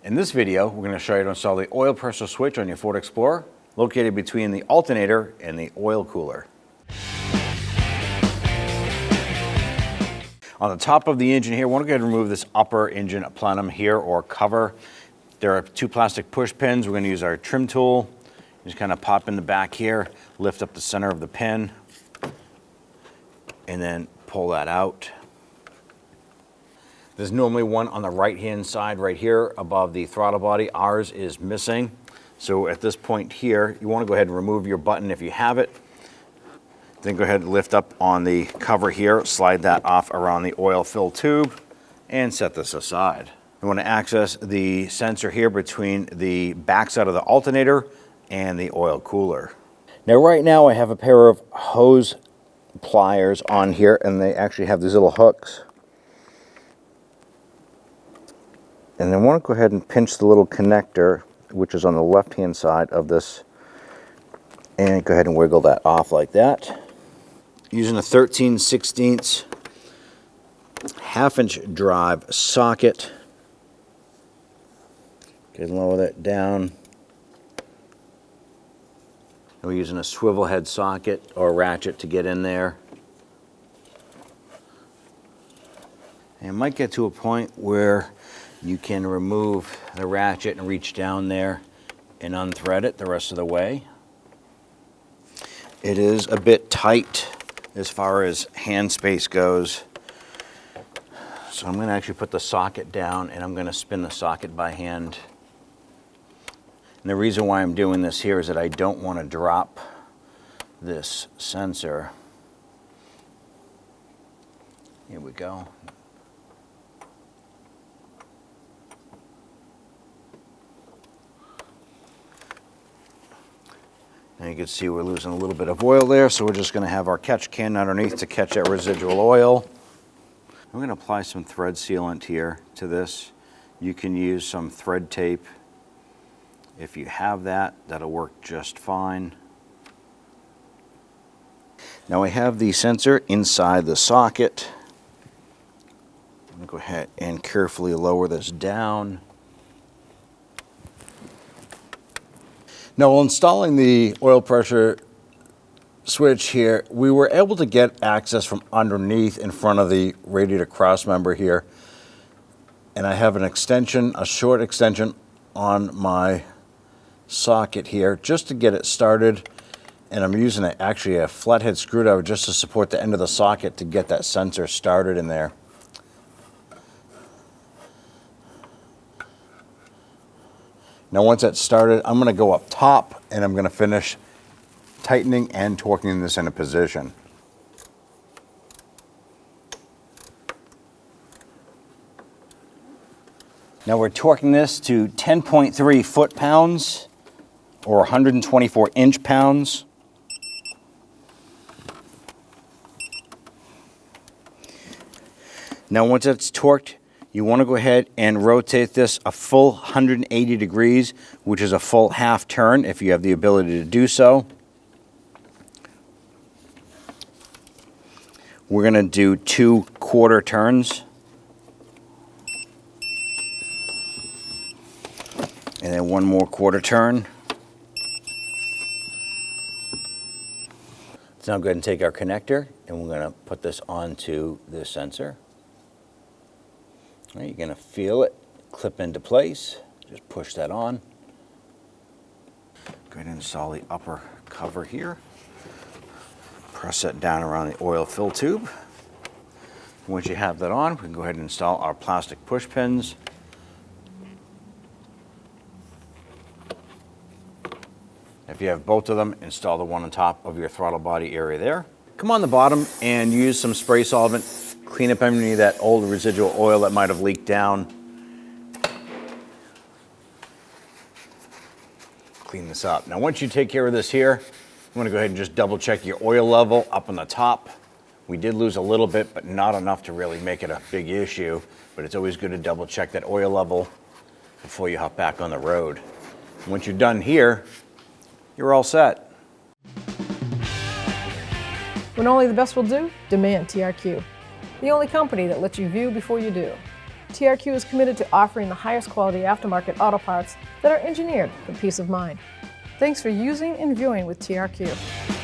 In this video, we're going to show you how to install the oil pressure switch on your Ford Explorer, located between the alternator and the oil cooler. On the top of the engine here, I want to go ahead and remove this upper engine plenum here, or cover. There are two plastic push pins. We're going to use our trim tool. Just kind of pop in the back here, lift up the center of the pin, and then pull that out. There's normally one on the right-hand side right here above the throttle body. Ours is missing. So at this point here, you want to go ahead and remove your button if you have it. Then go ahead and lift up on the cover here, slide that off around the oil fill tube, and set this aside. You want to access the sensor here between the backside of the alternator and the oil cooler. Now right now I have a pair of hose pliers on here, and they actually have these little hooks. And I want to go ahead and pinch the little connector, which is on the left-hand side of this, and go ahead and wiggle that off like that. Using a 13/16 half-inch drive socket. Go ahead and lower that down. And we're using a swivel head socket or ratchet to get in there. And it might get to a point where you can remove the ratchet and reach down there and unthread it the rest of the way. It is a bit tight as far as hand space goes. So I'm going to actually put the socket down, and I'm going to spin the socket by hand. And the reason why I'm doing this here is that I don't want to drop this sensor. Here we go. And you can see we're losing a little bit of oil there, so we're just going to have our catch can underneath to catch that residual oil. I'm going to apply some thread sealant here to this. You can use some thread tape. If you have that, that'll work just fine. Now I have the sensor inside the socket. I'm going to go ahead and carefully lower this down. Now, while installing the oil pressure switch here, we were able to get access from underneath in front of the radiator cross member here. And I have an extension, a short extension on my socket here just to get it started. And I'm using actually a flathead screwdriver just to support the end of the socket to get that sensor started in there. Now once that's started, I'm going to go up top and I'm going to finish tightening and torquing this into position. Now we're torquing this to 10.3 foot-pounds or 124 inch-pounds. Now once it's torqued, you want to go ahead and rotate this a full 180 degrees, which is a full half turn if you have the ability to do so. We're going to do 2 quarter turns. And then 1 more quarter turn. Let's now go ahead and take our connector, and we're going to put this onto the sensor. You're going to feel it clip into place. Just push that on. Go ahead and install the upper cover here. Press that down around the oil fill tube. Once you have that on, we can go ahead and install our plastic push pins. If you have both of them, install the one on top of your throttle body area there. Come on the bottom and use some spray solvent. Clean up any of that old residual oil that might have leaked down. Clean this up. Now once you take care of this here, I'm going to go ahead and just double check your oil level up on the top. We did lose a little bit, but not enough to really make it a big issue. But it's always good to double check that oil level before you hop back on the road. Once you're done here, you're all set. When only the best will do, demand TRQ. The only company that lets you view before you do. TRQ is committed to offering the highest quality aftermarket auto parts that are engineered for peace of mind. Thanks for using and viewing with TRQ.